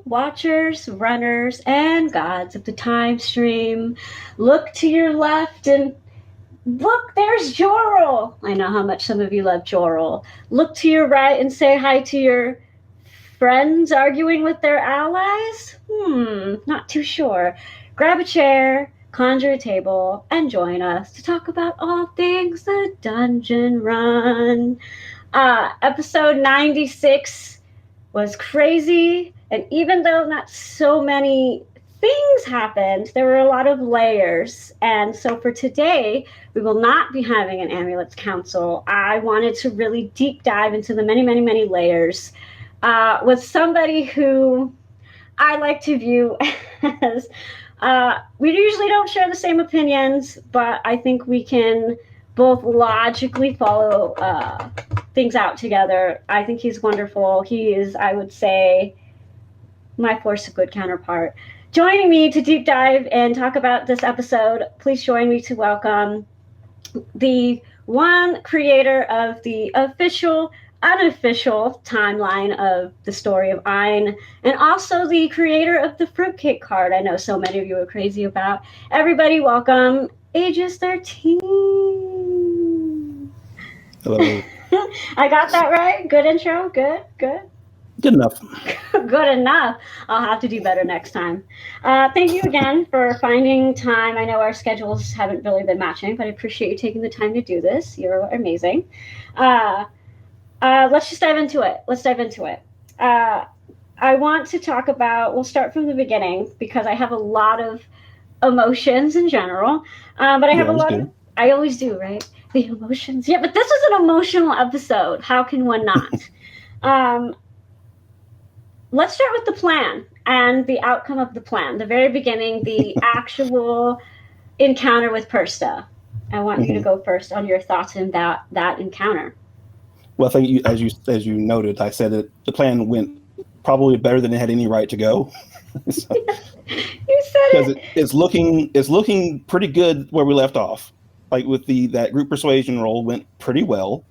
watchers, runners, and gods of the time stream. Look to your left and look, there's Jorel. I know how much some of you love Jorel. Look to your right and say hi to your friends arguing with their allies? Not too sure. Grab a chair, conjure a table, and join us to talk about all things the Dungeon Run. Episode 96 was crazy, and even though not so many things happened, there were a lot of layers. And so for today, we will not be having an Amulets Council. I wanted to really deep dive into the many, many, many layers with somebody who I like to view as we usually don't share the same opinions, but I think we can both logically follow things out together. I think he's wonderful. He is, I would say, my force of good counterpart. Joining me to deep dive and talk about this episode, please join me to welcome the one creator of the official, unofficial timeline of the story of Ein, and also the creator of the fruitcake card I know so many of you are crazy about. Everybody welcome Aegis 13. Hello. I got that right? Good intro? Good? Good enough. Good enough. I'll have to do better next time. Thank you again for finding time. I know our schedules haven't really been matching, but I appreciate you taking the time to do this. You're amazing. Let's just dive into it. I want to talk about, we'll start from the beginning because I have a lot of emotions in general, but I have a lot of, I always do, right? The emotions. Yeah, but this is an emotional episode. How can one not? Let's start with the plan and the outcome of the plan. The very beginning, the actual encounter with Persta. I want you to go first on your thoughts in that encounter. Well, I think you, as you noted, I said that the plan went probably better than it had any right to go. So, you said it. It's looking pretty good where we left off. Like with that group persuasion roll went pretty well.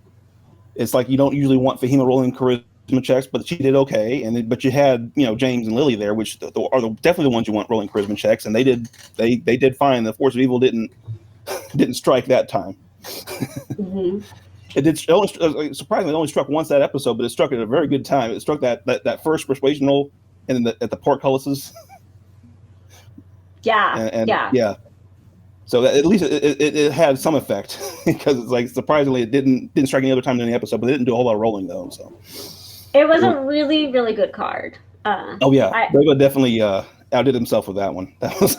It's like you don't usually want Fahima rolling charisma checks, but she did okay. But you had James and Lily there, which are definitely the ones you want rolling charisma checks, and they did fine. The force of evil didn't strike that time. Mm-hmm. It did surprisingly only struck once that episode, but it struck at a very good time. It struck that first persuasion roll and at the portcullises. Yeah. So that, at least it had some effect because it's like surprisingly it didn't strike any other time in the episode, but it didn't do a whole lot of rolling though. So it was a really, really good card. Breva definitely outdid himself with that one. That was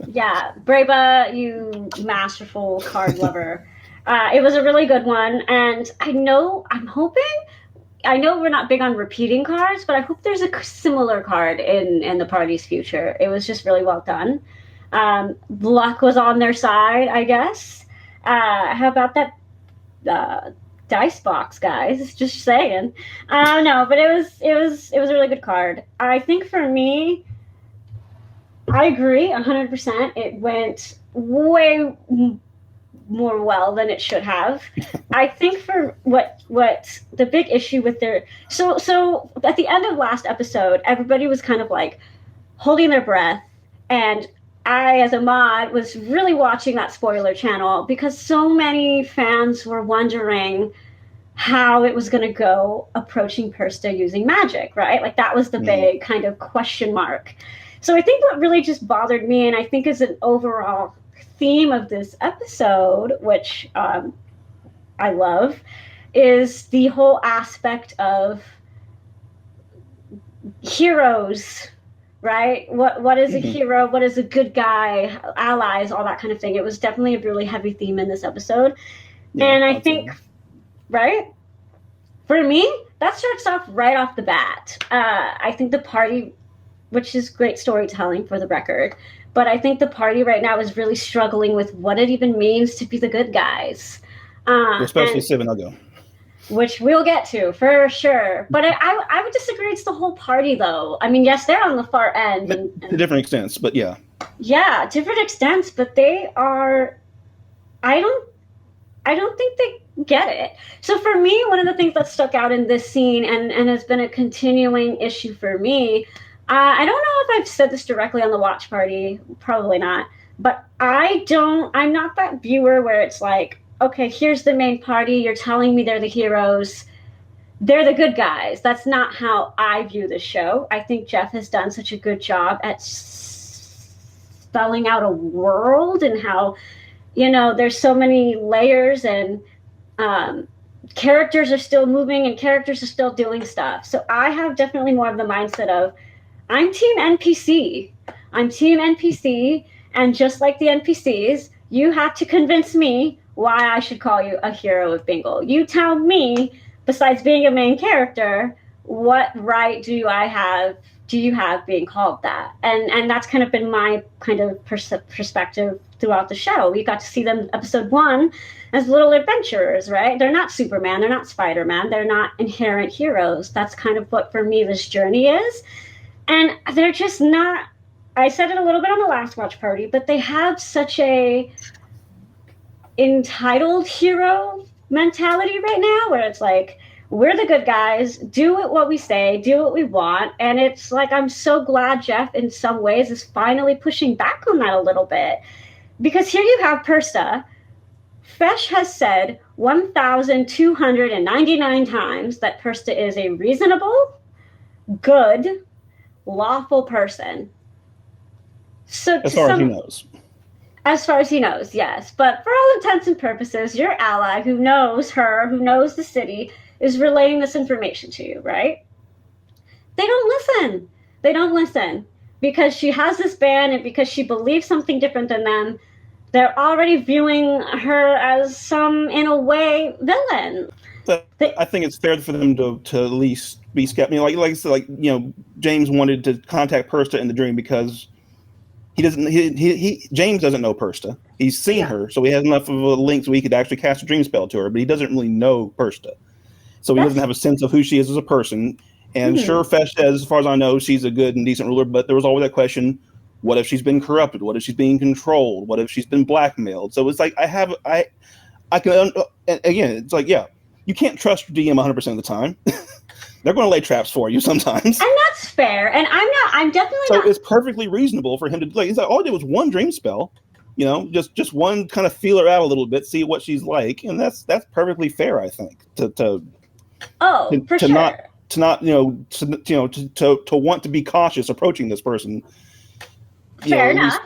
yeah, Breva, you masterful card lover. It was a really good one, and I know we're not big on repeating cards, but I hope there's a similar card in the party's future. It was just really well done. Luck was on their side, I guess. How about that dice box, guys? Just saying. No, but it was a really good card. I think for me, I agree 100%. It went way more well than it should have. I think for what the big issue with their so at the end of last episode, everybody was kind of like holding their breath, and I, as a mod, was really watching that spoiler channel because so many fans were wondering how it was going to go approaching Persta using magic, right? Like that was the big kind of question mark. So I think what really just bothered me, and I think is an overall theme of this episode, which I love, is the whole aspect of heroes, right? What is a hero? What is a good guy? Allies, all that kind of thing. It was definitely a really heavy theme in this episode. Yeah, and I think, right? For me, that starts off right off the bat. I think the party, which is great storytelling for the record, but I think the party right now is really struggling with what it even means to be the good guys. Especially Civ and Ugo. Which we'll get to, for sure. But I would disagree it's the whole party, though. I mean, yes, they're on the far end. To different extents, but yeah. Yeah, different extents, but they are... I don't think they get it. So for me, one of the things that stuck out in this scene and has been a continuing issue for me I don't know if I've said this directly on the watch party, probably not, but I'm not that viewer where it's like, okay, here's the main party, you're telling me they're the heroes, they're the good guys. That's not how I view the show. I think Jeff has done such a good job at spelling out a world and how, there's so many layers and characters are still moving and characters are still doing stuff. So I have definitely more of the mindset of I'm team NPC. I'm team NPC, and just like the NPCs, you have to convince me why I should call you a hero of Bingle. You tell me, besides being a main character, what right do you have being called that? And that's kind of been my kind of perspective throughout the show. We got to see them episode 1 as little adventurers, right? They're not Superman, they're not Spider-Man, they're not inherent heroes. That's kind of what for me this journey is. And they're just not, I said it a little bit on the last watch party, but they have such a entitled hero mentality right now where it's like, we're the good guys, do what we say, do what we want. And it's like, I'm so glad Jeff in some ways is finally pushing back on that a little bit. Because here you have Persta. Fesh has said 1,299 times that Persta is a reasonable, good, lawful person. So as far as he knows. As far as he knows, yes. But for all intents and purposes, your ally who knows her, who knows the city, is relaying this information to you, right? They don't listen because she has this band and because she believes something different than them. They're already viewing her as some, in a way, villain. I think it's fair for them to at least be skeptical. Like James wanted to contact Persta in the dream because James doesn't know Persta. He's seen her, so he has enough of a link so he could actually cast a dream spell to her, but he doesn't really know Persta. So he doesn't have a sense of who she is as a person. And sure, Fesh says, as far as I know, she's a good and decent ruler, but there was always that question, what if she's been corrupted? What if she's being controlled? What if she's been blackmailed? So it's like, again, it's like, yeah, you can't trust your DM 100% of the time. They're going to lay traps for you sometimes. And that's fair. And I'm definitely not. So it's perfectly reasonable for him to, he's like, all I did was one dream spell, just one kind of feel her out a little bit, see what she's like. And that's perfectly fair, I think, to want to be cautious approaching this person. Fair enough.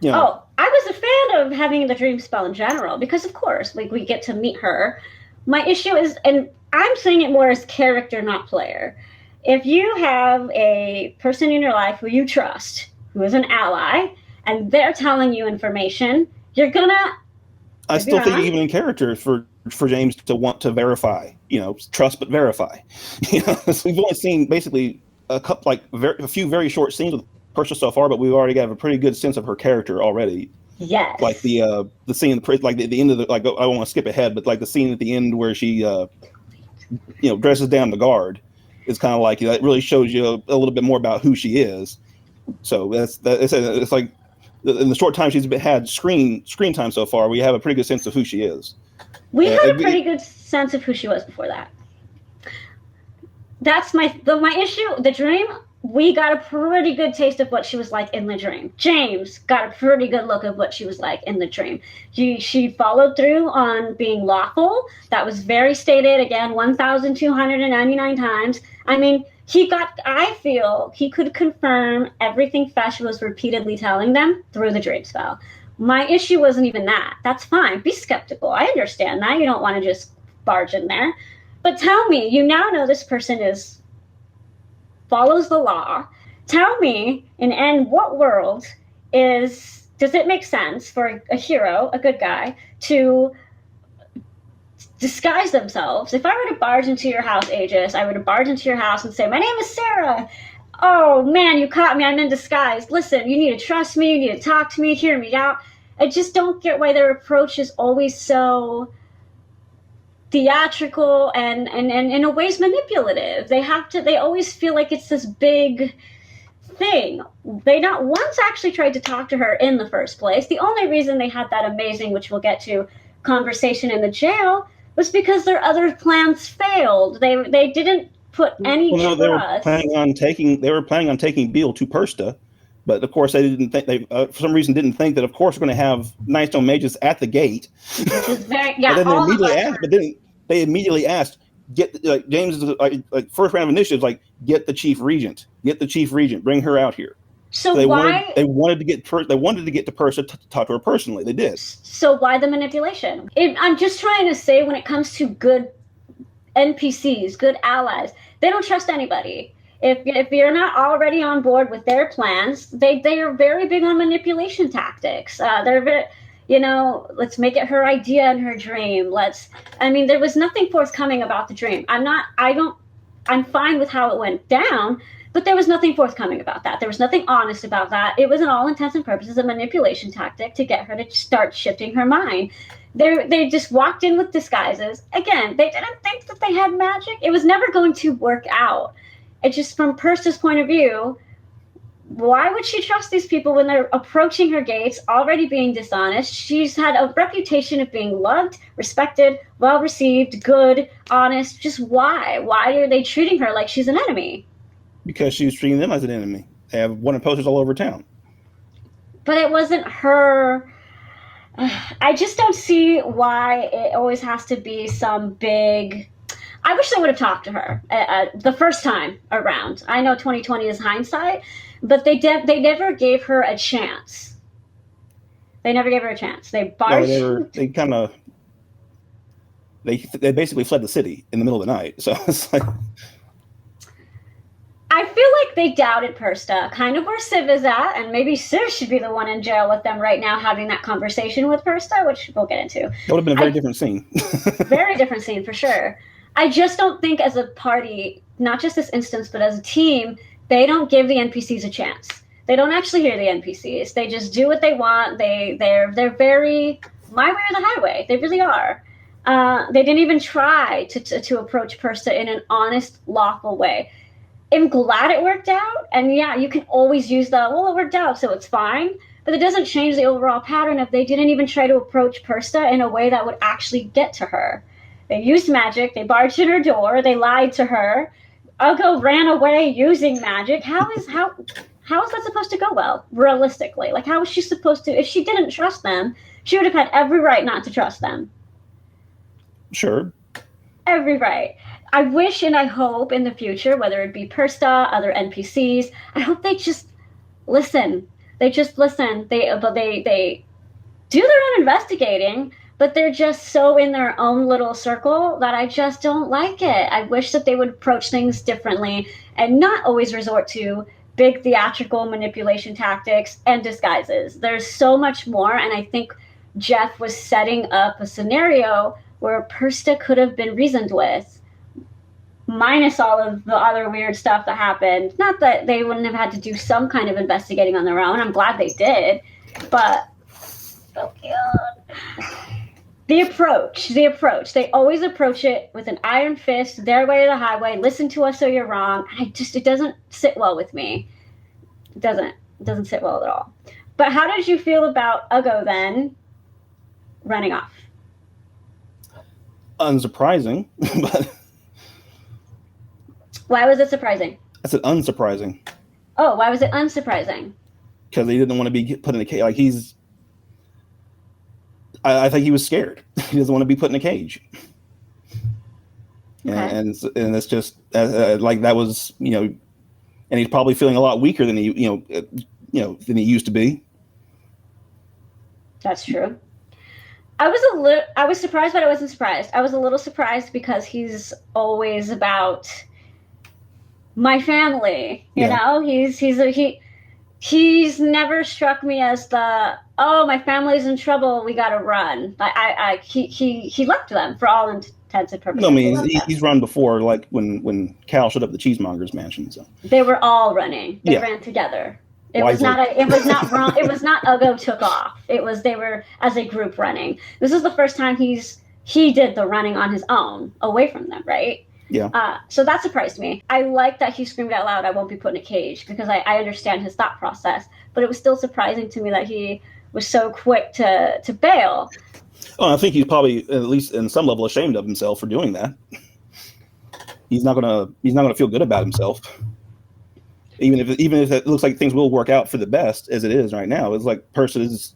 I was a fan of having the dream spell in general because, of course, we get to meet her. My issue is, and I'm saying it more as character, not player. If you have a person in your life who you trust, who is an ally, and they're telling you information, you're gonna. I still think even in character for James to want to verify, trust but verify. So we've only seen basically a few very short scenes with Persia so far, but we've already got a pretty good sense of her character already. Yes. Like the scene, like the end of I don't want to skip ahead, but like the scene at the end where she, dresses down the guard is kind of like that really shows you a little bit more about who she is. So it's like in the short time she's had screen time so far, we have a pretty good sense of who she is. We had a pretty good sense of who she was before that. That's my issue. The dream, we got a pretty good taste of what she was like in the dream. James got a pretty good look of what she was like in the dream. She followed through on being lawful. That was very stated, again, 1,299 times. I mean, I feel he could confirm everything Fesh was repeatedly telling them through the dream spell. My issue wasn't even that. That's fine. Be skeptical. I understand that. You don't want to just barge in there. But tell me, you now know this person follows the law. Tell me, in what world does it make sense for a hero, a good guy, to disguise themselves? If I were to barge into your house, Aegis, I were to barge into your house and say, my name is Sarah. Oh, man, you caught me. I'm in disguise. Listen, you need to trust me. You need to talk to me, hear me out. I just don't get why their approach is always so theatrical and in a ways manipulative. They always feel like it's this big thing. They not once actually tried to talk to her in the first place. The only reason they had that amazing, which we'll get to, conversation in the jail was because their other plans failed. They didn't put any Well, no, they were trust. planning on taking Beale to Persta, but of course they didn't think for some reason didn't think that of course we're going to have Nightstone mages at the gate. Which is very, But yeah, then all of us. they immediately asked, get James like first round of initiatives, like get the chief regent, bring her out here. So They why? wanted to get to Persa to talk to her personally. They did. So why the manipulation? I'm just trying to say, when it comes to good NPCs, good allies, they don't trust anybody. If you're not already on board with their plans, they are very big on manipulation tactics. They're very, let's make it her idea and her dream. There was nothing forthcoming about the dream. I'm fine with how it went down, but there was nothing forthcoming about that. There was nothing honest about that. It was, in all intents and purposes, a manipulation tactic to get her to start shifting her mind. They just walked in with disguises. Again, they didn't think that they had magic. It was never going to work out. It's just, from Persta's point of view, why would she trust these people when they're approaching her gates, already being dishonest? She's had a reputation of being loved, respected, well-received, good, honest. Just why? Why are they treating her like she's an enemy? Because she was treating them as an enemy. They have wanted posters all over town. But it wasn't her. I just don't see why it always has to be some big. I wish they would have talked to her the first time around. I know 2020 is hindsight, but they never gave her a chance. They never gave her a chance. They basically fled the city in the middle of the night. So it's like, I feel like they doubted Persta, kind of where Civ is at, and maybe Civ should be the one in jail with them right now, having that conversation with Persta, which we'll get into. That would have been a very different scene. Very different scene, for sure. I just don't think, as a party, not just this instance, but as a team, they don't give the NPCs a chance. They don't actually hear the NPCs. They just do what they want. They're very my way or the highway. They really are. They didn't even try to approach Persta in an honest, lawful way. I'm glad it worked out, and yeah, you can always use it worked out, so it's fine, but it doesn't change the overall pattern of they didn't even try to approach Persta in a way that would actually get to her. They used magic, they barged in her door, they lied to her, Ugo ran away using magic. How is that supposed to go well, realistically? Like, how was she supposed to, if she didn't trust them, she would have had every right not to trust them. Sure. Every right. I wish and I hope in the future, whether it be Persta, other NPCs, I hope they just listen. They just listen. They do their own investigating, but they're just so in their own little circle that I just don't like it. I wish that they would approach things differently and not always resort to big theatrical manipulation tactics and disguises. There's so much more, and I think Jeff was setting up a scenario where Persta could have been reasoned with, minus all of the other weird stuff that happened. Not that they wouldn't have had to do some kind of investigating on their own. I'm glad they did. But so cute. The approach. They always approach it with an iron fist, their way or the highway, listen to us or you're wrong. It doesn't sit well with me. It doesn't sit well at all. But how did you feel about Ugo then running off? Unsurprising, but... Why was it surprising? I said unsurprising. Oh, why was it unsurprising? Because he didn't want to be put in a cage. Like, I think he was scared. He doesn't want to be put in a cage. Okay. And it's just like that was, and he's probably feeling a lot weaker than he used to be. That's true. I was surprised, but I wasn't surprised. I was a little surprised because he's always about my family, you know. He's never struck me as the my family's in trouble, we gotta run. He left them for all intents and purposes. No, I mean he's run before, like when Cal showed up at the cheesemonger's mansion. So they were all running. They ran together. It was not wrong. It was not Ugo took off. They were as a group running. This is the first time he did the running on his own away from them, right? Yeah. So that surprised me. I like that he screamed out loud, "I won't be put in a cage," because I understand his thought process. But it was still surprising to me that he was so quick to bail. Oh, I think he's probably, at least in some level, ashamed of himself for doing that. he's not gonna feel good about himself. Even if it looks like things will work out for the best as it is right now. It's like person is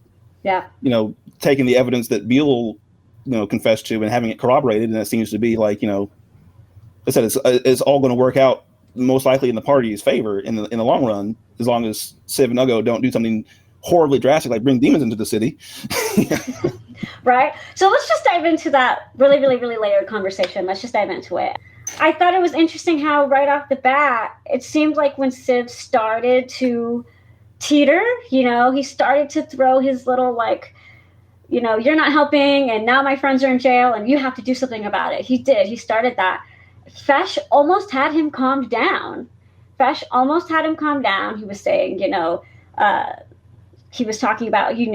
taking the evidence that Beale confessed to and having it corroborated, and it seems to be like I said it's all going to work out most likely in the party's favor in the long run, as long as Civ and Uggo don't do something horribly drastic like bring demons into the city. Right. So let's just dive into that really, really, really layered conversation. Let's just dive into it. I thought it was interesting how right off the bat, it seemed like when Civ started to teeter, he started to throw his little you're not helping and now my friends are in jail and you have to do something about it. He did. He started that. Fesh almost had him calmed down. He was saying, he was talking about, he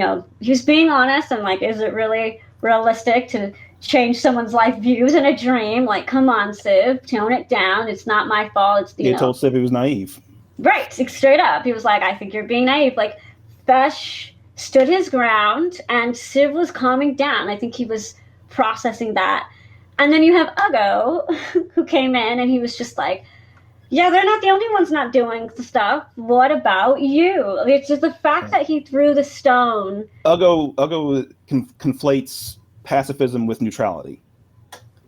was being honest and like, is it really realistic to change someone's life views in a dream? Like, come on, Civ, tone it down. It's not my fault. It's He told Civ he was naive. Right, straight up. He was like, I think you're being naive. Like, Fesh stood his ground and Civ was calming down. I think he was processing that. And then you have Uggo, who came in and he was just like, yeah, they're not the only ones not doing the stuff. What about you? It's just the fact that he threw the stone. Uggo conflates pacifism with neutrality.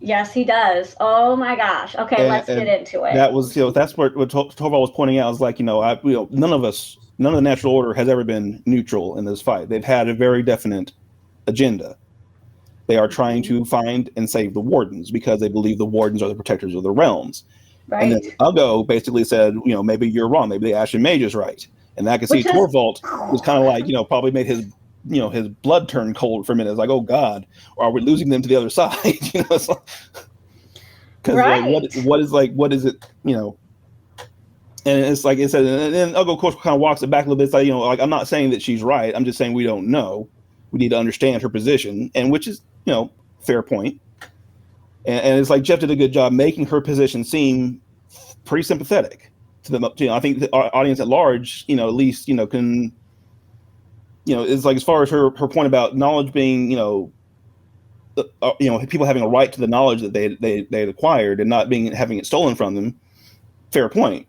Yes, he does. Oh my gosh. Okay, let's get into it. That was, that's what Torvald was pointing out. Is like, none of the Natural Order has ever been neutral in this fight. They've had a very definite agenda. They are trying to find and save the Wardens because they believe the Wardens are the protectors of the realms. Right. And then Uggo basically said, maybe you're wrong. Maybe the Ashen Mage is right. And I can see Torvald was kind of like, probably made his blood turn cold for a minute. It's like, oh God, or are we losing them to the other side? Because right. what is it? And it's like it said, and then Uggo, of course, kind of walks it back a little bit. It's like, I'm not saying that she's right. I'm just saying we don't know. We need to understand her position, and which is, fair point. And it's like Jeff did a good job making her position seem pretty sympathetic to them. I think the audience at large, at least, can, it's like as far as her point about knowledge being, people having a right to the knowledge that they had acquired and not having it stolen from them. Fair point,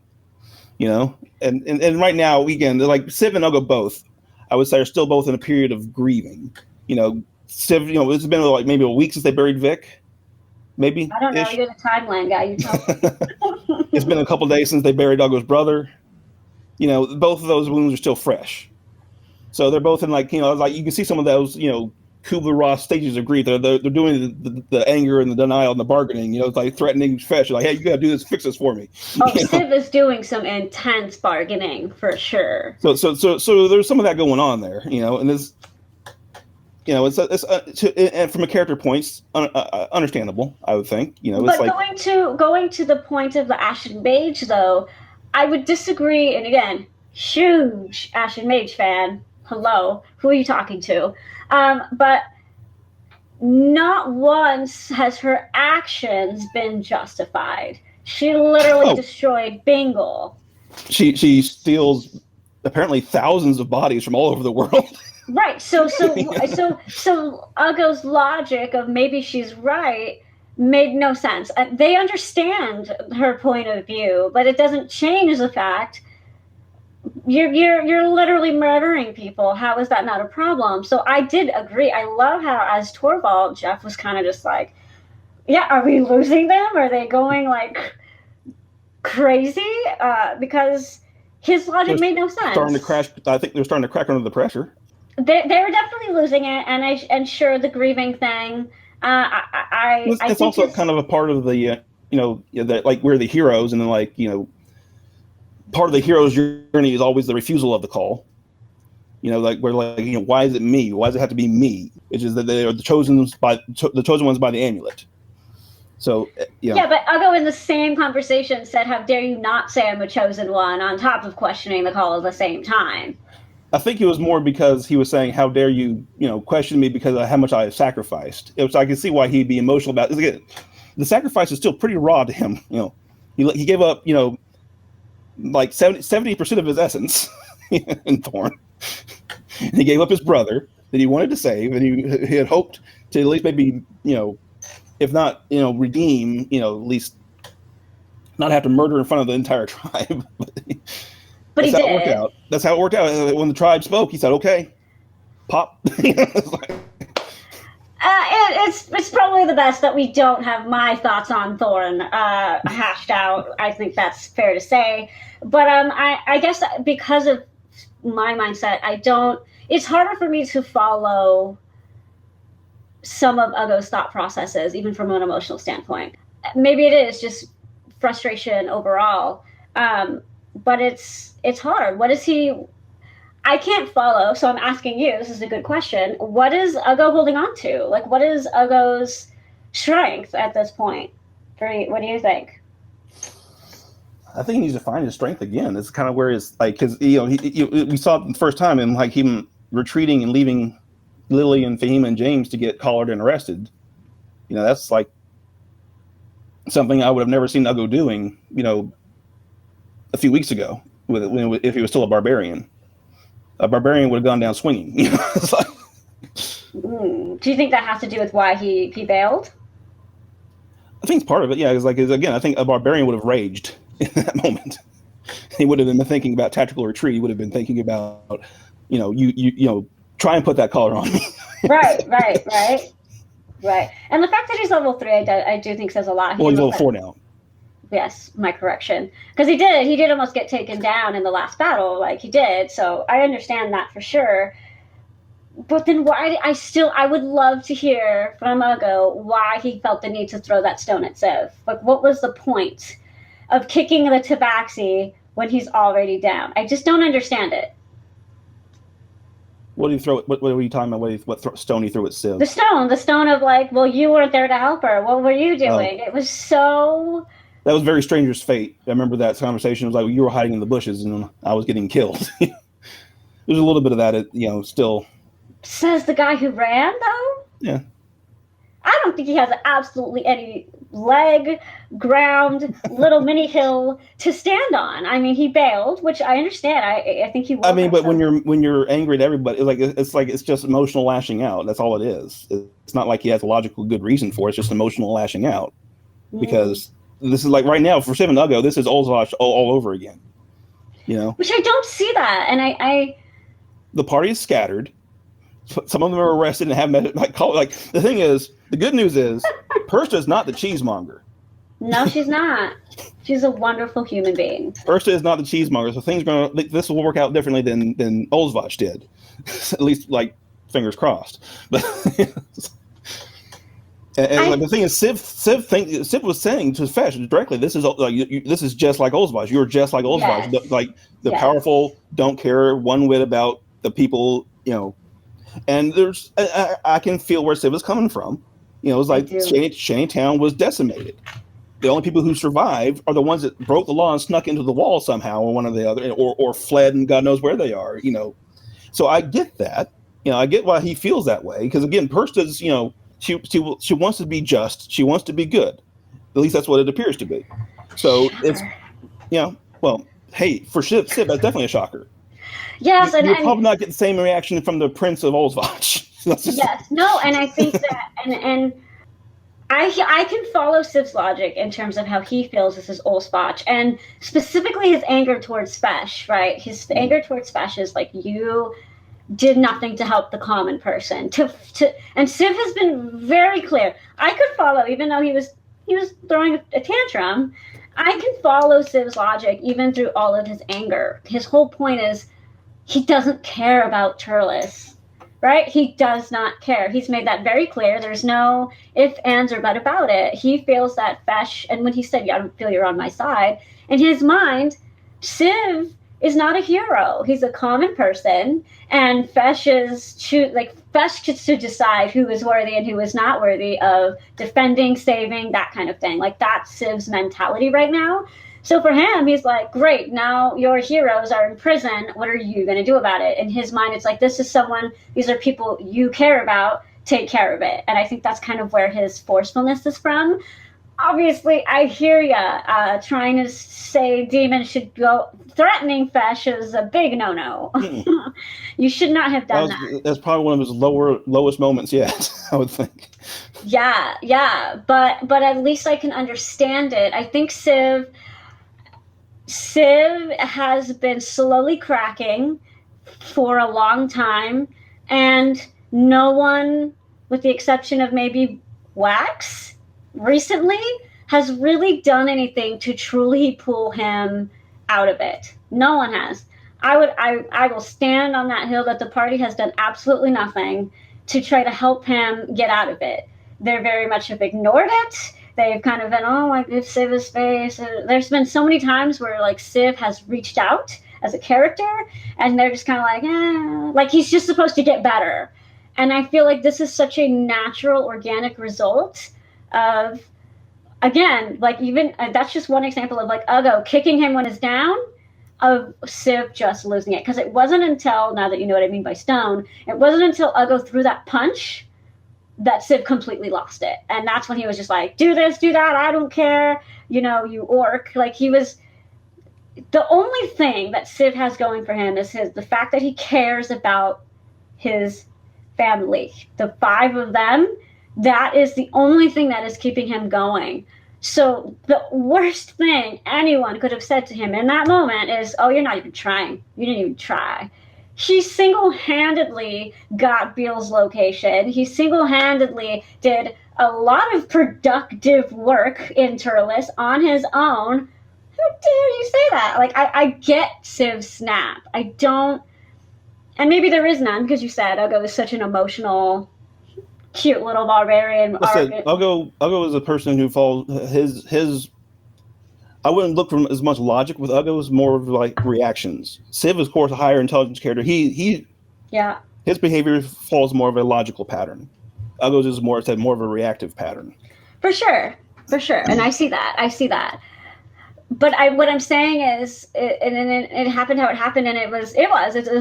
And right now, again, like Civ and Uggo both, I would say, are still both in a period of grieving. Civ, it's been like maybe a week since they buried Vic. Maybe. I don't know. You're the timeline guy. You tell me. It's been a couple of days since they buried Uggo's brother. Both of those wounds are still fresh. So they're both in like you can see some of those Kubler-Ross stages of grief. They're doing the anger and the denial and the bargaining. It's like threatening Fesh, like, hey, you gotta do this, fix this for me. Oh, Civ is doing some intense bargaining for sure. So there's some of that going on there, and this. And from a character points, understandable, I would think. But like going to the point of the Ashen Mage, though, I would disagree. And again, huge Ashen Mage fan. Hello, who are you talking to? But not once has her actions been justified. She literally destroyed Bingle. She steals apparently thousands of bodies from all over the world. Right. So Uggo's logic of maybe she's right made no sense. They understand her point of view, but it doesn't change the fact you're literally murdering people. How is that not a problem? So I did agree. I love how, as Torvald, Jeff was kind of just like, yeah, are we losing them? Are they going like crazy? Because his logic made no sense. Starting to crash. I think they're starting to crack under the pressure. They were definitely losing it, and sure, the grieving thing. It's also kind of a part of the that like we're the heroes, and then like part of the hero's journey is always the refusal of the call. Like we're like why is it me? Why does it have to be me? Which is that they are the chosen ones by the amulet. So yeah, but Uggo in the same conversation said, "How dare you not say I'm a chosen one?" On top of questioning the call at the same time. I think it was more because he was saying, "How dare you, question me because of how much I have sacrificed." I can see why he'd be emotional about it. Again, the sacrifice is still pretty raw to him. He gave up, like 70% of his essence in Thorn. And he gave up his brother that he wanted to save, and he had hoped to at least maybe, if not, redeem, at least not have to murder in front of the entire tribe. But he That's how it worked did. out. That's how it worked out. When the tribe spoke, he said, "Okay, pop." It's probably the best that we don't have my thoughts on Thorn hashed out. I think that's fair to say. But I guess because of my mindset, I don't. It's harder for me to follow some of Ugo's thought processes, even from an emotional standpoint. Maybe it is just frustration overall, but it's hard. What is he? I can't follow, so I'm asking you. This is a good question. What is Ugo holding on to? Like, what is Ugo's strength at this point? What do you think? I think he needs to find his strength again. It's kind of where it's like, because we saw it the first time in like him retreating and leaving Lily and Fahima and James to get collared and arrested. That's like something I would have never seen Ugo doing. A few weeks ago, if he was still a barbarian. A barbarian would have gone down swinging. It's like, Do you think that has to do with why he bailed? I think it's part of it. Yeah, again, I think a barbarian would have raged in that moment. He would have been thinking about tactical retreat. He would have been thinking about, you try and put that collar on me. Right. And the fact that he's level 3, I do think says a lot. Well, he's level 4 now. Yes, my correction. Because he did almost get taken down in the last battle, like he did. So I understand that for sure. But then why? I would love to hear from Ugo why he felt the need to throw that stone at Civ. Like, what was the point of kicking the tabaxi when he's already down? I just don't understand it. What do you throw? What are you talking about? What stone he threw at Civ? The stone of like, well, you weren't there to help her. What were you doing? It was so. That was very Stranger's Fate. I remember that conversation. It was like, you were hiding in the bushes and I was getting killed. There's a little bit of that, still. Says the guy who ran, though? Yeah. I don't think he has absolutely any leg, ground, little mini hill to stand on. I mean, he bailed, which I understand. I think he. I mean, but when you're angry at everybody, it's just emotional lashing out. That's all it is. It's not like he has a logical good reason for it. It's just emotional lashing out. Because this is like right now for Civ and Ugo, this is Olzvosh all over again. Which I don't see that, and I. The party is scattered. Some of them are arrested and have met. Like the thing is, the good news is, Persta is not the cheesemonger. No, she's not. She's a wonderful human being. Persta is not the cheesemonger, so this will work out differently than Olzvosh did. At least, like, fingers crossed. But and the thing is, Civ was saying to Fesh directly, this is just like Olzvosh. You're just like Olzvosh. Yes. Like the powerful don't care one whit about the people. And I can feel where Civ is coming from. It was like Shantytown was decimated. The only people who survived are the ones that broke the law and snuck into the wall somehow, or one or the other, or fled and God knows where they are. So I get that. I get why he feels that way, because again, Persta's she wants to be just, she wants to be good. At least that's what it appears to be. So it's well, hey, for Civ, that's definitely a shocker. Yes, you'll probably not get the same reaction from the Prince of Olzvosh. Yes, no, and I think that, and I can follow Civ's logic in terms of how he feels this is Olzvosh, and specifically his anger towards Fesh, right? His anger towards Fesh is like, you did nothing to help the common person. And Civ has been very clear. I could follow, even though he was throwing a tantrum. I can follow Civ's logic even through all of his anger. His whole point is, he doesn't care about Turles, right? He does not care. He's made that very clear. There's no if, ands, or but about it. He feels that Fesh, and when he said, I don't feel you're on my side, in his mind, Civ is not a hero. He's a common person, and Fesh gets to decide who is worthy and who is not worthy of defending, saving, that kind of thing. Like, that's Civ's mentality right now. So for him, he's like, great, now your heroes are in prison. What are you going to do about it? In his mind, it's like, these are people you care about. Take care of it. And I think that's kind of where his forcefulness is from. obviously, I hear ya. Trying to say demons should go. Threatening Fesh is a big no-no. Mm. You should not have done that. That's probably one of his lowest moments yet. I would think. Yeah, but at least I can understand it. I think Civ has been slowly cracking for a long time, and no one, with the exception of maybe Wax, recently has really done anything to truly pull him out of it. No one has. I will stand on that hill that the party has done absolutely nothing to try to help him get out of it. They're very much have ignored it. They've kind of been, oh, like, give Civ his space. There's been so many times where, like, Civ has reached out as a character, and they're just kind of like, like he's just supposed to get better. And I feel like this is such a natural, organic result of, again, like, even that's just one example of, like, Ugo kicking him when he's down, of Civ just losing it. Because it wasn't until, now that you know what I mean by stone, it wasn't until Ugo threw that punch that Civ completely lost it. And that's when he was just like, do this, do that, I don't care, you orc. Like, he was, the only thing that Civ has going for him is the fact that he cares about his family. The 5 of them, that is the only thing that is keeping him going. So the worst thing anyone could have said to him in that moment is, oh, you're not even trying. You didn't even try. He single-handedly got Beale's location. He single-handedly did a lot of productive work in Turles on his own. How dare you say that? Like, I get Civ's snap. I don't, and maybe there is none, because you said Ugo is such an emotional, cute little barbarian. Ugo is a person who falls his. I wouldn't look for as much logic with Ugo. It's more of like reactions. Civ is, of course, a higher intelligence character. His behavior falls more of a logical pattern. Ugo's is more of a reactive pattern. For sure, and I see that. But what I'm saying is, it happened how it happened, and it was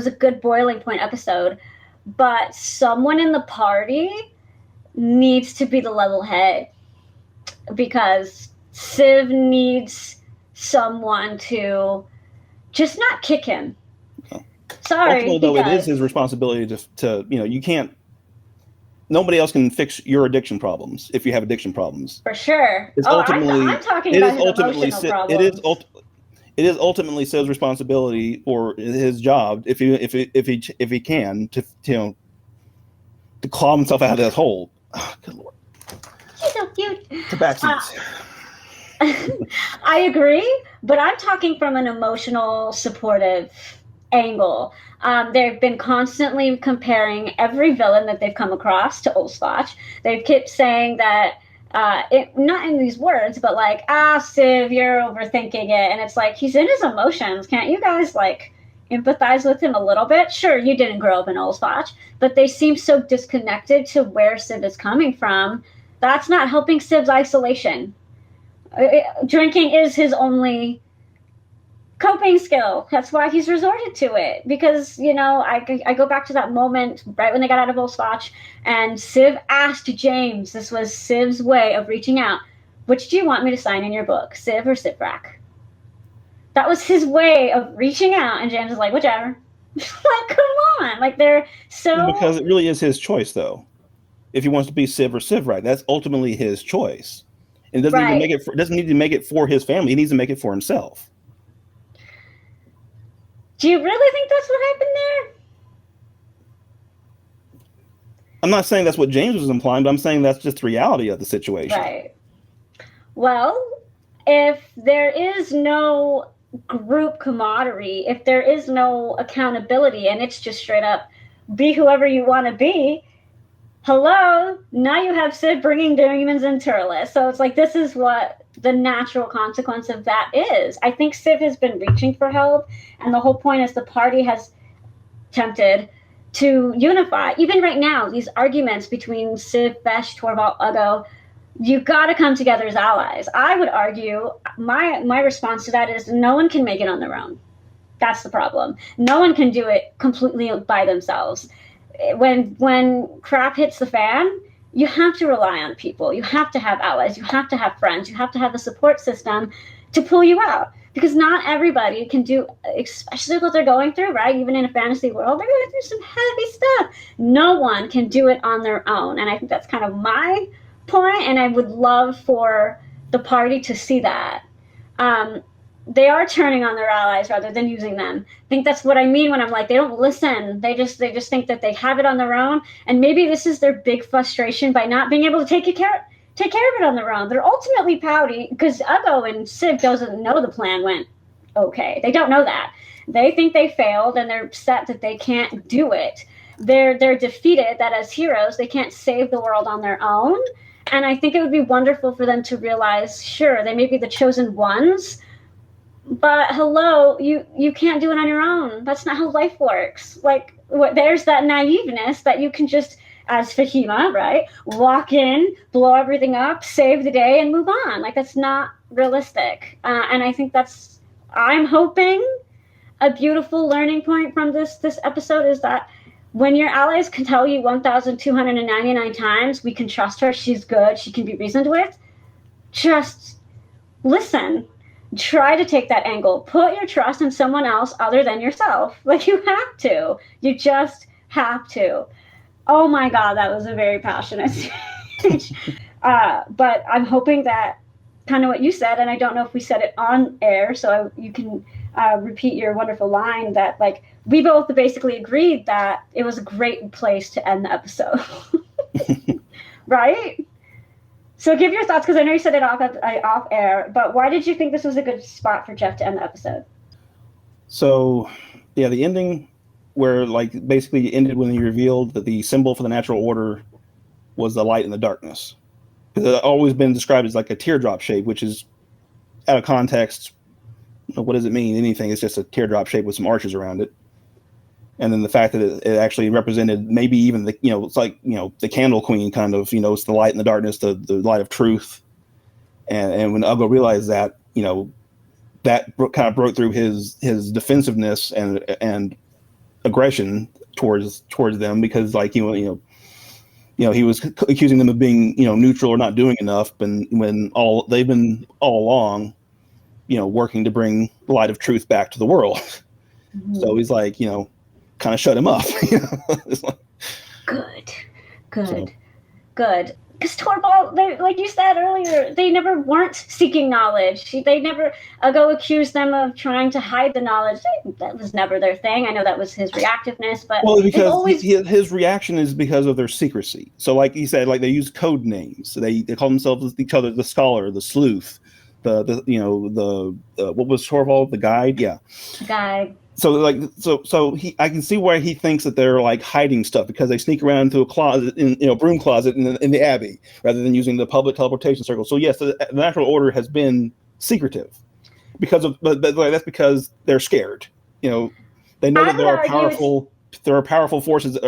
a good boiling point episode. But someone in the party needs to be the level head, because Civ needs someone to just not kick him. Sorry. Ultimately, though, it is his responsibility to you can't. Nobody else can fix your addiction problems if you have addiction problems. For sure. I'm talking about his emotional problems. It is ultimately Civ's responsibility, or his job, if he can, to claw himself out of that hole. Oh, good Lord. He's so cute. The backseats. I agree, but I'm talking from an emotional, supportive angle. They've been constantly comparing every villain that they've come across to Ulsvotch. They've kept saying that, not in these words, but like, Civ, you're overthinking it. And it's like, he's in his emotions. Can't you guys, like, empathize with him a little bit? Sure, you didn't grow up in Ulsvotch, but they seem so disconnected to where Civ is coming from. That's not helping Civ's isolation. Drinking is his only coping skill. That's why he's resorted to it. Because, I go back to that moment right when they got out of Ulsvotch, and Civ asked James, this was Civ's way of reaching out, which do you want me to sign in your book, Civ or Civrac? That was his way of reaching out, and James is like, whichever. Like, come on. Like, they're so... Because it really is his choice, though. If he wants to be Civ or Civrac, that's ultimately his choice. And doesn't need to make it for his family. He needs to make it for himself. Do you really think that's what happened there? I'm not saying that's what James was implying, but I'm saying that's just the reality of the situation. Right. Well, if there is no group camaraderie, if there is no accountability, and it's just straight up, be whoever you want to be, hello, now you have Civ bringing demons in Turles. So it's like, this is what the natural consequence of that is. I think Civ has been reaching for help, and the whole point is the party has attempted to unify. Even right now, these arguments between Civ, Fesh, Torvald, Ugo, you got to come together as allies. I would argue, my response to that is, no one can make it on their own. That's the problem. No one can do it completely by themselves. When crap hits the fan, you have to rely on people. You have to have allies. You have to have friends. You have to have a support system to pull you out. Because not everybody can do, especially what they're going through, right? Even in a fantasy world, they're going through some heavy stuff. No one can do it on their own. And I think that's kind of my point, and I would love for the party to see that. They are turning on their allies rather than using them. I think that's what I mean when I'm like, they don't listen. They just think that they have it on their own, and maybe this is their big frustration by not being able to take care of it on their own. They're ultimately pouty because Uggo and Civ doesn't know the plan went okay. They don't know that. They think they failed, and they're upset that they can't do it. They're defeated that as heroes they can't save the world on their own. And I think it would be wonderful for them to realize, sure, they may be the chosen ones, but hello, you can't do it on your own. That's not how life works. Like, there's that naiveness that you can just, as Fahima, right, walk in, blow everything up, save the day, and move on. Like, that's not realistic. And I think I'm hoping a beautiful learning point from this episode is that when your allies can tell you 1,299 times, we can trust her, she's good, she can be reasoned with, just listen. Try to take that angle. Put your trust in someone else other than yourself. Like, you have to. You just have to. Oh my God, that was a very passionate speech. But I'm hoping that kind of what you said, and I don't know if we said it on air, so you can repeat your wonderful line that, like, we both basically agreed that it was a great place to end the episode. Right? So give your thoughts, because I know you said it off air, but why did you think this was a good spot for Jeff to end the episode? So, yeah, the ending where, like, basically ended when he revealed that the symbol for the natural order was the light and the darkness. Because it's always been described as like a teardrop shape, which is out of context. What does it mean? Anything. It's just a teardrop shape with some arches around it. And then the fact that it actually represented maybe even the, it's like, the candle queen kind of, it's the light and the darkness, the light of truth. And when Uggo realized that, that kind of broke through his defensiveness and aggression towards them, because, like, he was accusing them of being, neutral or not doing enough, and when they've been all along, working to bring the light of truth back to the world. Mm-hmm. So he's like, kind of shut him up. Like, good. Because Torvald, like you said earlier, they never weren't seeking knowledge. They never accused them of trying to hide the knowledge. That was never their thing. I know that was his reactiveness, but because his reaction is because of their secrecy. So, like he said, like, they use code names. They call themselves each other the scholar, the sleuth, the what was Torvald, the guide? Yeah, the guide. So I can see why he thinks that they're, like, hiding stuff, because they sneak around into a closet, broom closet in the Abbey, rather than using the public teleportation circle. So yes, the natural order has been secretive but that's because they're scared. They know that there are powerful forces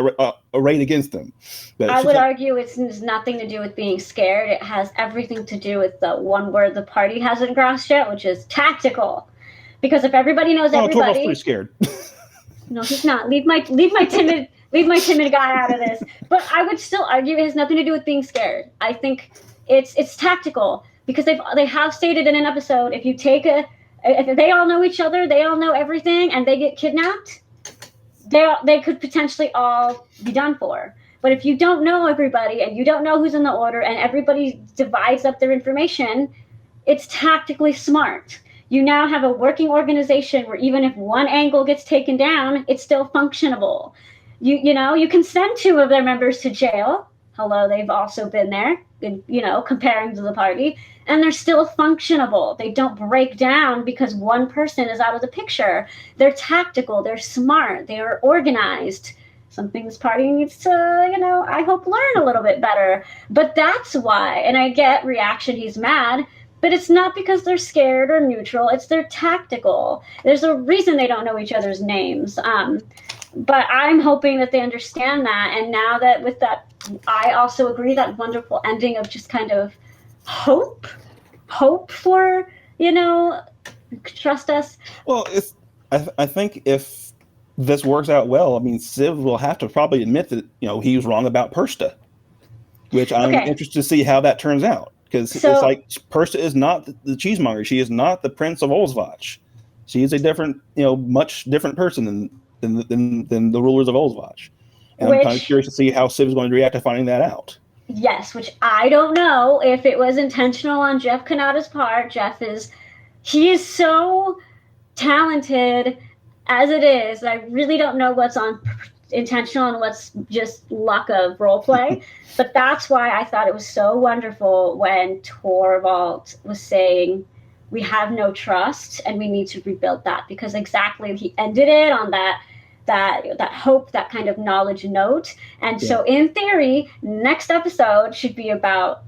arrayed against them. But I would argue it's nothing to do with being scared. It has everything to do with the one word the party hasn't grasped yet, which is tactical. Because if everybody knows everybody, Torvald's pretty scared. No, he's not. Leave my timid guy out of this. But I would still argue it has nothing to do with being scared. I think it's tactical, because they have stated in an episode, if they all know each other, they all know everything, and they get kidnapped, they could potentially all be done for. But if you don't know everybody, and you don't know who's in the order, and everybody divides up their information, it's tactically smart. You now have a working organization where even if one angle gets taken down, it's still functionable. You can send 2 of their members to jail. Hello, they've also been there, comparing to the party, and they're still functionable. They don't break down because one person is out of the picture. They're tactical, they're smart, they are organized. Something this party needs to, I hope, learn a little bit better. But that's why, and I get reaction, he's mad, but it's not because they're scared or neutral. It's they're tactical. There's a reason they don't know each other's names. But I'm hoping that they understand that. And now that with that, I also agree that wonderful ending of just kind of hope for, trust us. Well, I think if this works out well, I mean, Civ will have to probably admit that, he was wrong about Persta. which I'm interested to see how that turns out. Because it's like Persta is not the cheesemonger. She is not the Prince of Olsvach. She is a different, much different person than the rulers of Olsvach. And I'm kind of curious to see how Civ is going to react to finding that out. Yes, which I don't know if it was intentional on Jeff Kanata's part. He is so talented as it is. I really don't know what's on intentional and what's just luck of role play. But that's why I thought it was so wonderful when Torvald was saying, we have no trust and we need to rebuild that, because exactly he ended it on that hope, that kind of knowledge note. And so in theory, next episode should be about,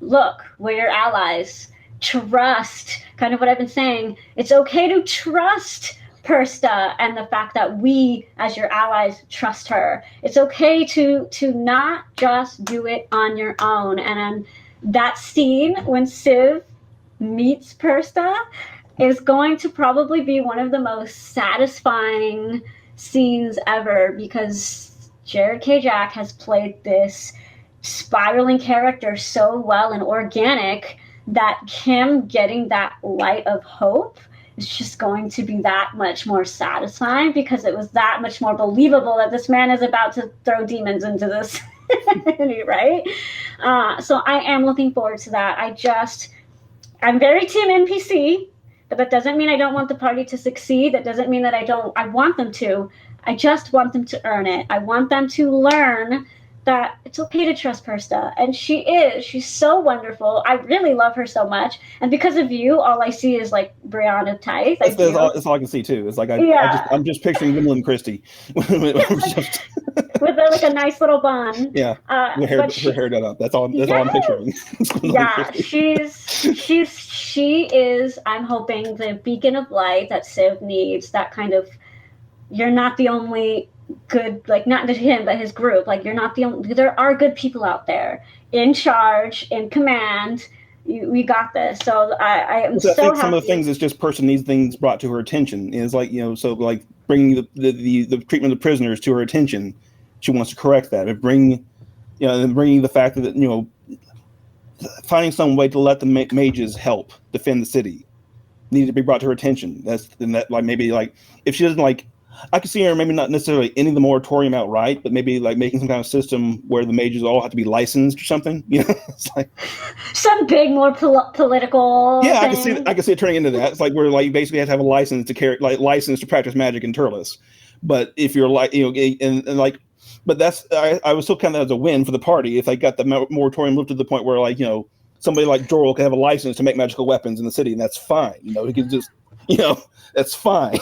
look, we're your allies, trust, kind of what I've been saying. It's okay to trust Persta and the fact that we, as your allies, trust her. It's okay to not just do it on your own. And that scene when Civ meets Persta is going to probably be one of the most satisfying scenes ever, because Jared K. Jack has played this spiraling character so well and organic that Kim getting that light of hope is just going to be that much more satisfying, because it was that much more believable that this man is about to throw demons into this right? So I am looking forward to that. I'm very team NPC, but that doesn't mean I don't want the party to succeed. That doesn't mean that I want them to. I just want them to earn it. I want them to learn that it's okay to trust Persta. And she's so wonderful. I really love her so much. And because of you, all I see is like Brianna Tythe. That's all I can see too. It's like I'm just picturing Gwendolyn Christie. With like a nice little bun. Yeah. With her hair done up. That's all I'm picturing. Yeah, she is, I'm hoping, the beacon of light that Civ needs. That kind of, you're not the only good, like, not to him, but his group. Like, you're not the only, there are good people out there in charge, in command. We got this. So I am so happy. I think some of the things is just person needs things brought to her attention. Is like, so like bringing the treatment of prisoners to her attention. She wants to correct that. And bringing the fact that, finding some way to let the mages help defend the city needed to be brought to her attention. Maybe if she doesn't I could see her maybe not necessarily ending the moratorium outright, but maybe like making some kind of system where the mages all have to be licensed or something. It's like some big, more political. Yeah, thing. I can see it turning into that. It's like where you basically have to have a license to practice magic in Turles. But if you're but that's I was still kind of as a win for the party if they got the moratorium lifted to the point where somebody like Jorl could have a license to make magical weapons in the city, and that's fine. He could just that's fine.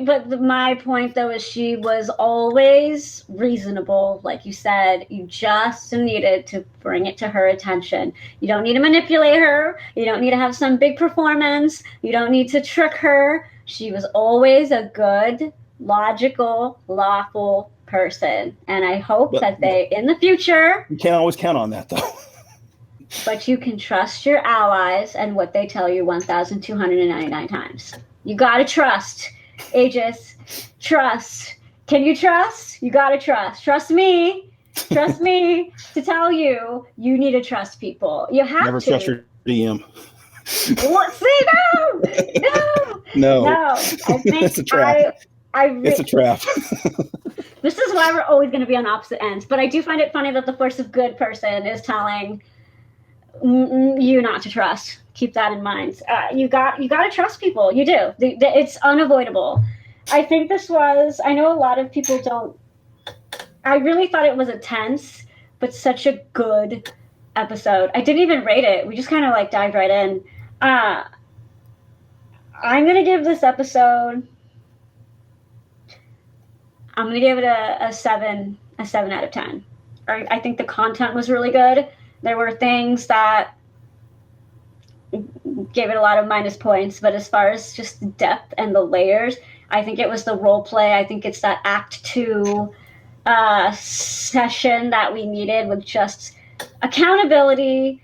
But my point though is she was always reasonable. Like you said, you just needed to bring it to her attention. You don't need to manipulate her. You don't need to have some big performance. You don't need to trick her. She was always a good, logical, lawful person. And I hope that in the future... You can't always count on that though. But you can trust your allies and what they tell you 1,299 times. You gotta trust. Aegis, trust. Can you trust? You gotta trust. Trust me. Trust me to tell you need to trust people. You have Never to. Never trust your DM. What? See, no. I think it's a trap. It's a trap. This is why we're always going to be on opposite ends. But I do find it funny that the force of good person is telling you not to trust. Keep that in mind. You got to trust people. You do. It's unavoidable. I think I know a lot of people don't. I really thought it was a tense, but such a good episode. I didn't even rate it. We just kind of dived right in. I'm going to give this episode, I'm going to give it a 7 out of 10. I think the content was really good. There were things that gave it a lot of minus points, but as far as just the depth and the layers, I think it was the role play. I think it's that Act 2 session that we needed with just accountability,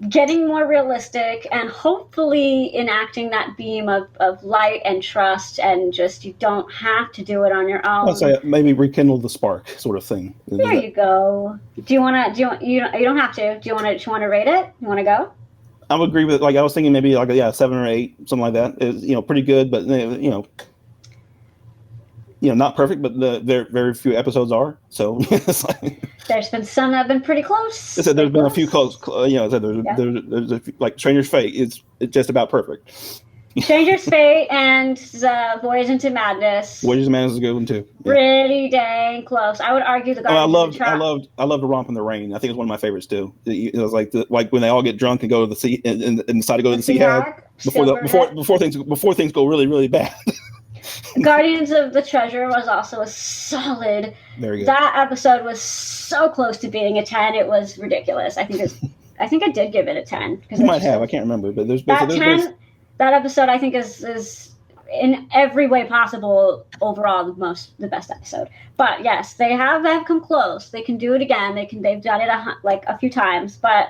getting more realistic and hopefully enacting that beam of light and trust, and just, you don't have to do it on your own. I'll say maybe rekindle the spark sort of thing. There you go. Do you want to, you don't have to. Do you want to rate it? You want to go? I would agree with, like, I was thinking maybe like, yeah, 7 or 8, something like that. Is, pretty good, but not perfect, but there very few episodes are. So it's like, there's been some that have been pretty close. I said there's been a few close. There's a few, like Stranger's Fate. It's just about perfect. Stranger's Fate and Voyage into Madness. Voyage into Madness is a good one too. Yeah. Pretty dang close. I would argue the Guardians I loved the Romp in the Rain. I think it's one of my favorites too. It was like when they all get drunk and go to the sea and decide to go to the sea hag before things go really, really bad. Guardians of the Treasure was also a solid. Very good. That episode was so close to being a 10. It was ridiculous. I think I did give it a 10. You might have. I can't remember, but there's that 10. That episode, I think, is in every way possible overall the best episode. But yes, they have come close. They can do it again. They've done it a few times, but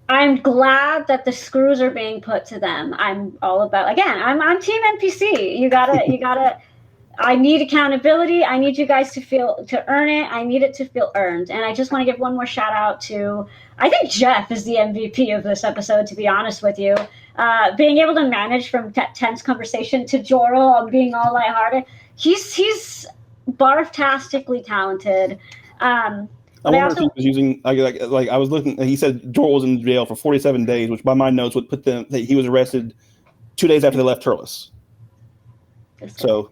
I'm glad that the screws are being put to them. I'm all about, again, I'm team NPC. You gotta I need accountability. I need you guys to earn it. I need it to feel earned. And I just want to give one more shout out to, I think Jeff is the MVP of this episode, to be honest with you. Being able to manage from tense conversation to Jorel being all lighthearted. He's barf-tastically talented. I wonder if he was using, like I was looking, he said Jorel was in jail for 47 days, which by my notes would put them, he was arrested 2 days after they left Turles. So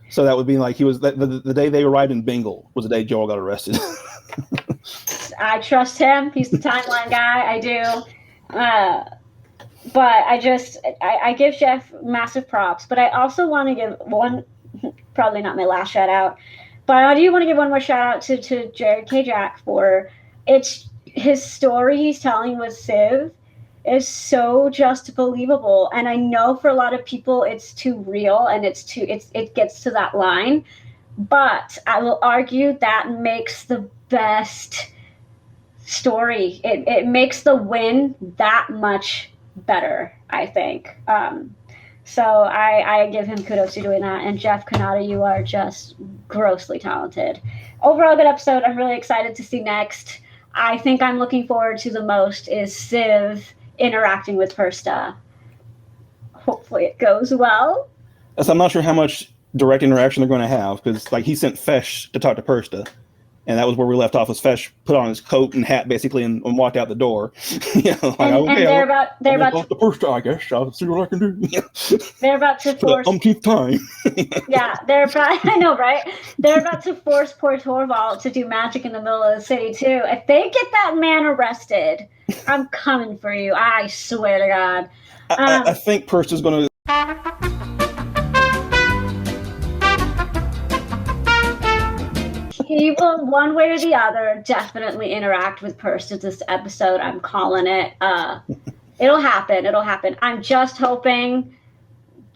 so that would be like he was, the day they arrived in Bengal was the day Jorel got arrested. I trust him. He's the timeline guy. I do. But I give Jeff massive props, but I also want to give one, probably not my last shout out, but I do want to give one more shout out to Jared K. Jack for his story he's telling with Civ is so just believable. And I know for a lot of people it's too real and it gets to that line, but I will argue that makes the best story. It makes the win that much better, I think. So I give him kudos for doing that. And Jeff Kanata, you are just grossly talented. Overall, good episode. I'm really excited to see next. I think I'm looking forward to the most is Civ interacting with Persta. Hopefully it goes well. So I'm not sure how much direct interaction they're going to have, because like he sent Fesh to talk to Persta. And that was where we left off. Was Fesh put on his coat and hat basically and walked out the door. They're about to Persta, I guess. I'll see what I can do. They're about to force umpteenth time. Yeah, I know, right? They're about to force poor Torvald to do magic in the middle of the city too. If they get that man arrested, I'm coming for you. I swear to God. I think Persta's going to. He will, one way or the other, definitely interact with Persta this episode. I'm calling it. It'll happen. I'm just hoping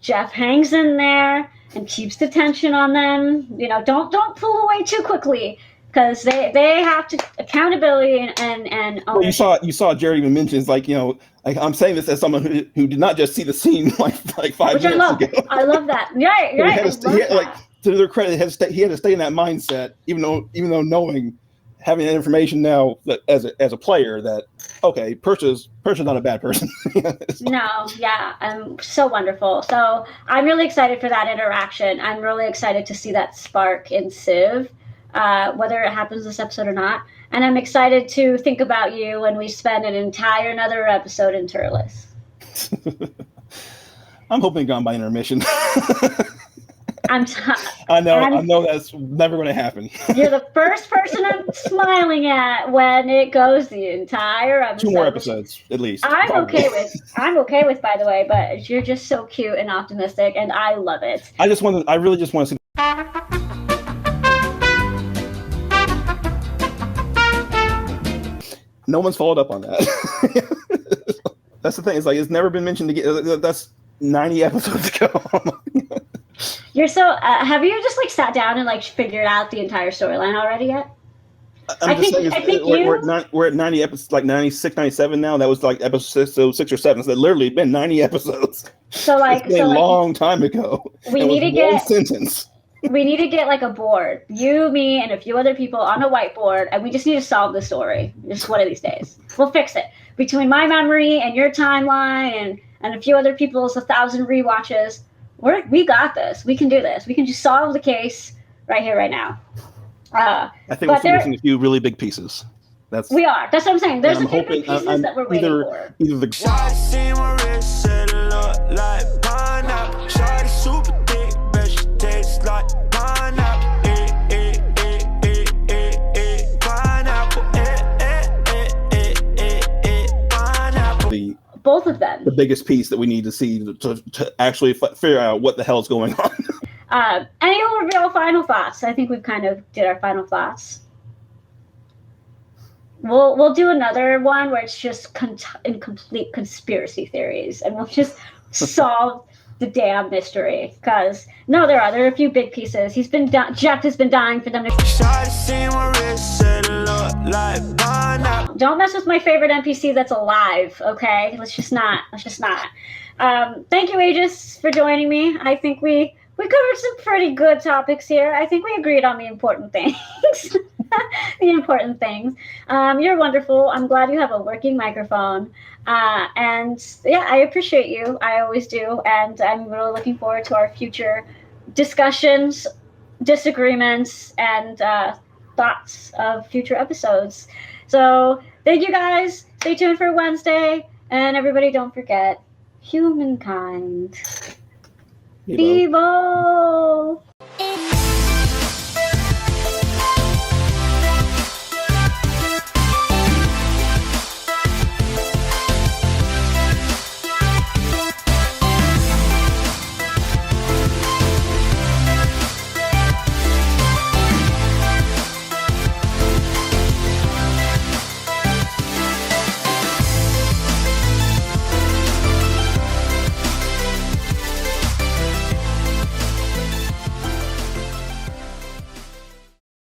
Jeff hangs in there and keeps the tension on them. Don't pull away too quickly, because they have to accountability and well, you saw Jerry even mentions I'm saying this as someone who did not just see the scene like 5 minutes ago. I love that. Right. To their credit, he had to stay in that mindset, even though knowing, having that information now that as a player that okay, Persia's not a bad person. No, yeah, so wonderful. So I'm really excited for that interaction. I'm really excited to see that spark in Civ, whether it happens this episode or not. And I'm excited to think about you when we spend another episode in Turles. I'm hoping gone by intermission. I know that's never going to happen. You're the first person I'm smiling at when it goes the entire episode. 2 more episodes, at least. I'm okay with, by the way, but you're just so cute and optimistic, and I love it. I really just want to see. No one's followed up on that. That's the thing. It's like it's never been mentioned again. That's 90 episodes ago. You're so. Have you just sat down and figured out the entire storyline already yet? I'm just saying, we're at 90 episodes, like 96, 97 now. That was like episode 6 or 7. So literally been 90 episodes. So like, it's been a long time ago. We need to get one sentence. We need to get like a board, you, me, and a few other people on a whiteboard, and we just need to solve the story. Just one of these days, we'll fix it. Between my memory and your timeline, and a few other people's 1,000 rewatches, we got this. We can do this. We can just solve the case right here, right now. I think we're missing a few really big pieces. We are. That's what I'm saying. There's a few big pieces that we're waiting for. Either the both of them. The biggest piece that we need to see to actually figure out what the hell is going on. And you'll reveal final thoughts. I think we've kind of did our final thoughts. We'll do another one where it's just incomplete conspiracy theories, and we'll just solve the damn mystery. Because no, there are a few big pieces. Jeff has been dying for them to. Don't mess with my favorite NPC that's alive. Okay, let's just not. Thank you, Aegis, for joining me. I think we covered some pretty good topics here. I think we agreed on the important things. You're wonderful. I'm glad you have a working microphone. And yeah, I appreciate you. I always do. And I'm really looking forward to our future discussions, disagreements, and thoughts of future episodes. So thank you guys. Stay tuned for Wednesday. And everybody, don't forget, humankind. Vivo!